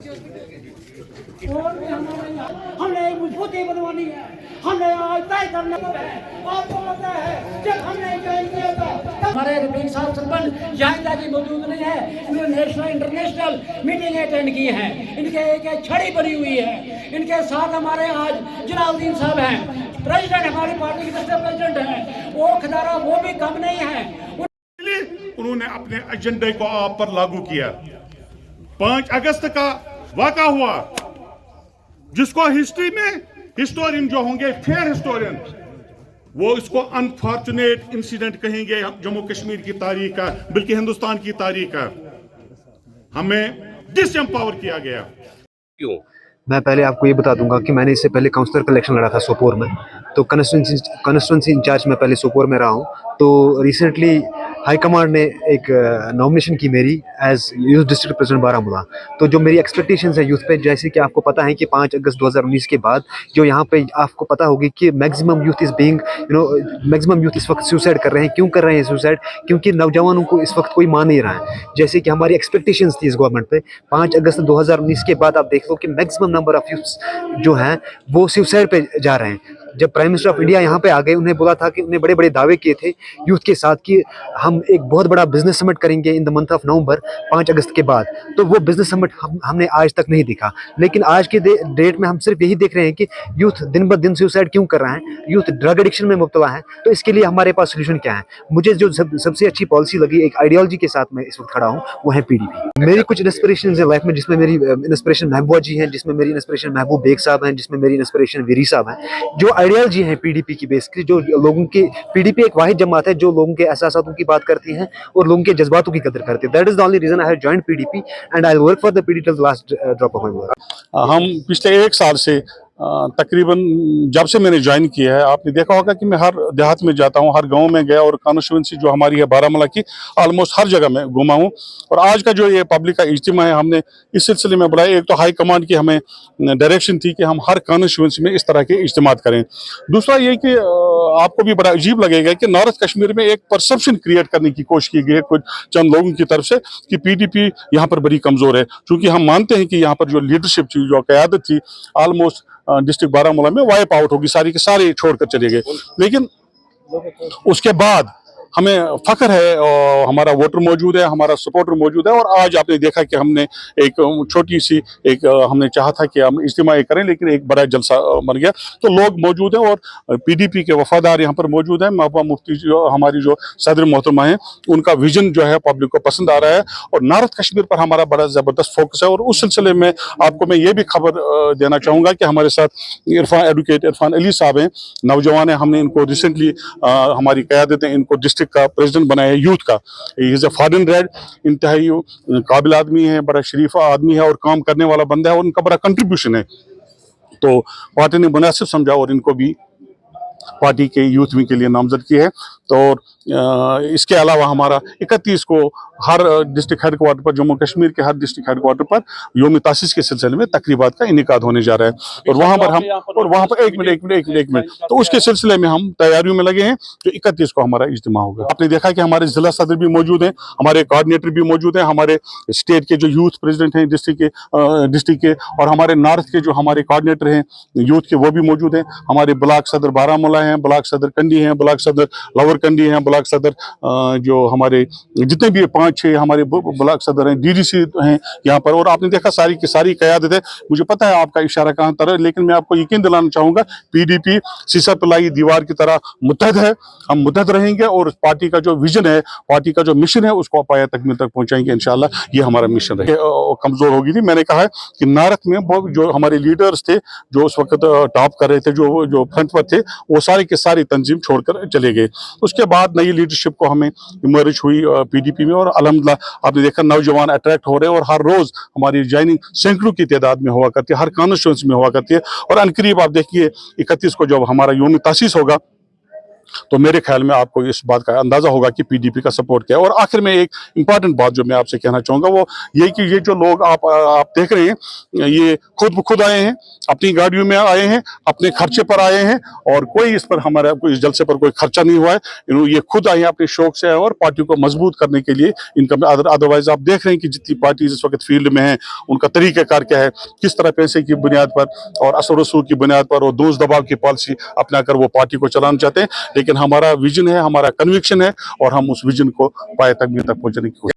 और भी हमने एक मजबूती बनवानी है, हमने आज तय करना है। आपको पता है जब हमने ज्वाइन किया था हमारे रफीक साहब सरपंच यहाँ तक ही मौजूद नहीं है, इन्होंने नेशनल इंटरनेशनल मीटिंग अटेंड की है, इनके एक छड़ी बनी हुई है। इनके साथ हमारे आज जलालुद्दीन साहब हैं, प्रेसिडेंट हमारी पार्टी के दूसरे प्रेसिडेंट हैं, वो खदारा वो भी कम नहीं है। उन्होंने अपने एजेंडे को आप पर लागू किया। 5 अगस्त का वाक़ा हुआ जिसको हिस्ट्री में हिस्टोरियन जो होंगे, फेयर हिस्टोरियन, वो इसको अनफॉर्चुनेट इंसिडेंट कहेंगे जम्मू कश्मीर की तारीख का, बल्कि हिंदुस्तान की तारीख का। हमें डिसएम्पावर किया गया। क्यों? मैं पहले आपको ये बता दूंगा कि मैंने इससे पहले काउंसलर का इलेक्शन लड़ा था सोपोर में, तो कॉन्स्टिट्यूंसी इंचार्ज मैं पहले सोपोर में रहा हूँ। तो रिसेंटली हाई कमांड ने एक नॉमिनेशन की मेरी as youth district president Baramulla. तो जो मेरी एक्सपेक्टेशंस है यूथ पे, जैसे कि आपको पता है कि 5 अगस्त 2019 के बाद जो यहाँ पे आपको पता होगी कि maximum youth is being maximum youth इस वक्त सुसाइड कर रहे हैं। क्यों कर रहे हैं सुसाइड? क्योंकि नौजवानों को इस वक्त कोई मान नहीं रहा है। जैसे कि हमारी एक्सपेक्टेशंस थी इस गवर्नमेंट पे, 5 अगस्त 2019 के बाद आप देख लो कि मैक्सिमम नंबर ऑफ यूथ्स जो हैं वो सुसाइड पे जा रहे हैं। जब प्राइम मिनिस्टर ऑफ इंडिया यहाँ पे आ गए, उन्हें बोला था कि उन्हें बड़े बड़े दावे किए थे यूथ के साथ कि हम एक बहुत बड़ा बिजनेस समिट करेंगे in the month of November 5 अगस्त के बाद। तो वो बिजनेस समिट हमने आज तक नहीं दिखा। लेकिन आज के डेट में हम सिर्फ यही देख रहे हैं कि यूथ दिन ब दिन सुसाइड क्यों कर रहा है, यूथ ड्रग एडिक्शन में मुब्तला है। तो इसके लिए हमारे पास सोल्यूशन क्या है? मुझे जो सबसे अच्छी पॉलिसी लगी, एक आइडियोलॉजी के साथ मैं इस वक्त खड़ा हूँ, वो है PDP। मेरी कुछ इंस्पिरेशन है लाइफ में, जिसमें मेरी इंस्पिरेशन महबूबा जी हैं, जिसमें मेरी इंस्पिरेशन महबूब बेग साहब हैं, जिसमें मेरी इंस्पिरेशन वीरी साहब हैं। जो आइडियोलॉजी है PDP की बेसिकली, जो लोगों की, PDP एक वाहिद जमात है जो लोगों के एहसासों की बात करती है और लोगों के जज्बातों की कदर करती है। That is the only reason I have joined PDP and I will work for the PDP till the last drop of my blood. हम पिछले 1 साल से तकरीबन जब से मैंने ज्वाइन किया है, आपने देखा होगा कि मैं हर देहात में जाता हूँ, हर गांव में गया, और कॉन्स्टिट्यूंसी जो हमारी है बारामूला की ऑलमोस्ट हर जगह में घुमा हूँ। और आज का जो ये पब्लिक का इज्तिमा है, हमने इस सिलसिले में बुलाया। एक तो हाई कमांड की हमें डायरेक्शन थी कि हम हर कॉन्स्टिट्यूंसी में इस तरह के इज्तिमात करें। दूसरा ये कि आपको भी बड़ा अजीब लगेगा कि नॉर्थ कश्मीर में एक परसेप्शन क्रिएट करने की कोशिश की गई है कुछ चंद लोगों की तरफ से कि PDP यहाँ पर बड़ी कमज़ोर है। चूँकि हम मानते हैं कि यहाँ पर जो लीडरशिप थी, जो क़यादत थी, ऑलमोस्ट डिस्ट्रिक्ट बारामूला में वाइप आउट होगी, सारी के सारे छोड़कर चले गए। लेकिन उसके बाद हमें फख्र है, और हमारा वोटर मौजूद है, हमारा सपोर्टर मौजूद है। और आज आपने देखा कि हमने एक छोटी सी हमने चाहा था कि हम इज्तिमा करें, लेकिन एक बड़ा जलसा बन गया। तो लोग मौजूद हैं और PDP के वफादार यहाँ पर मौजूद हैं। महबूबा मुफ्ती जो हमारी जो सदर मोहतरमा हैं, उनका विजन जो है पब्लिक को पसंद आ रहा है। और नॉर्थ कश्मीर पर हमारा बड़ा ज़बरदस्त फोकस है। और उस सिलसिले में आपको मैं ये भी खबर देना चाहूँगा कि हमारे साथ एडवोकेट इरफान अली साहब हैं, नौजवान हैं। हमने इनको रिसेंटली हमारी क़यादत ने इनको डिस्ट्रिक्ट का प्रेसिडेंट बनाया यूथ का। He is a foreign red, इंतहाई काबिल आदमी है, बड़ा शरीफ आदमी है और काम करने वाला बंदा है, और उनका बड़ा कंट्रीब्यूशन है। तो पार्टी ने मुनासिब समझा और इनको भी पार्टी के यूथ विंग के लिए नामजद की है। तो इसके अलावा हमारा 31 को हर डिस्ट्रिक्ट हेडक्वार्टर पर, जम्मू कश्मीर के हर डिस्ट्रिक्ट हेडक्वार्टर पर योम तासीस के सिलसिले में तकरीबात का इनेकाद होने जा रहा है। और वहाँ पर एक मिनट तो उसके सिलसिले में हम तैयारियों में लगे हैं। जो 31 को हमारा इज्तिमा होगा। आपने देखा कि हमारे जिला सदर भी मौजूद हैं, हमारे कोऑर्डिनेटर भी मौजूद हैं, हमारे स्टेट के जो यूथ प्रेसिडेंट हैं डिस्ट्रिक्ट के, और हमारे नॉर्थ के जो हमारे कोऑर्डिनेटर हैं यूथ के, वो भी मौजूद हैं। हमारे ब्लॉक सदर बारामूला हैं, ब्लॉक सदर कंडी हैं, ब्लॉक सदर लोअर कंडी हैं, ब्लॉक सदर जो हमारे जितने भी 5-6 हमारे ब्लॉक सदर हैं, DDC हैं यहाँ पर। और आपने देखा सारी की सारी क़यादत है। मुझे पता है आपका इशारा कहाँ तरह, लेकिन मैं आपको यकीन दिलाना चाहूँगा PDP सीसा पिलाई दीवार की तरह मुत्तहद है। हम मुत्तहद रहेंगे और पार्टी का जो विजन है, पार्टी का जो मिशन है, उसको पाया तकमील तक पहुँचाएंगे इंशाअल्लाह। ये हमारा मिशन है। कमज़ोर हो गई थी। मैंने कहा है कि नॉर्थ में जो हमारे लीडर्स थे, जो उस वक्त टॉप कर रहे थे, जो फ्रंट पर थे, वो सारी के सारी तंजीम छोड़कर चले गए। उसके बाद नई लीडरशिप को हमें इमर्ज हुई PDP में, और अल्हम्दुलिल्लाह आपने देखा नौजवान अट्रैक्ट हो रहे हैं। और हर रोज़ हमारी ज्वाइनिंग सैकड़ों की तादाद में हुआ करती है, हर कॉन्स्टिट्यूंसी में हुआ करती है। और अनकरीब आप देखिए 31 को जब हमारा योम तासीस होगा, तो मेरे ख्याल में आपको इस बात का अंदाजा होगा कि पीडीपी का सपोर्ट क्या है। और आखिर में एक इंपॉर्टेंट बात जो मैं आपसे कहना चाहूँगा वो ये कि ये जो लोग आप देख रहे हैं, ये खुद आए हैं, अपनी गाड़ियों में आए हैं, अपने खर्चे पर आए हैं, और कोई इस पर हमारा इस जलसे पर कोई खर्चा नहीं हुआ है। ये खुद आए हैं अपने शौक से और पार्टी को मजबूत करने के लिए इनका। अदरवाइज आप देख रहे हैं कि जितनी पार्टी इस वक्त फील्ड में है उनका तरीक़ाकार क्या है, किस तरह पैसे की बुनियाद पर और असर रसूख की बुनियाद पर और दोस्त दबाव की पॉलिसी अपना कर वो पार्टी को चलाना चाहते हैं। लेकिन हमारा विजन है, हमारा कन्विक्शन है, और हम उस विजन को पाए तक पहुंचने की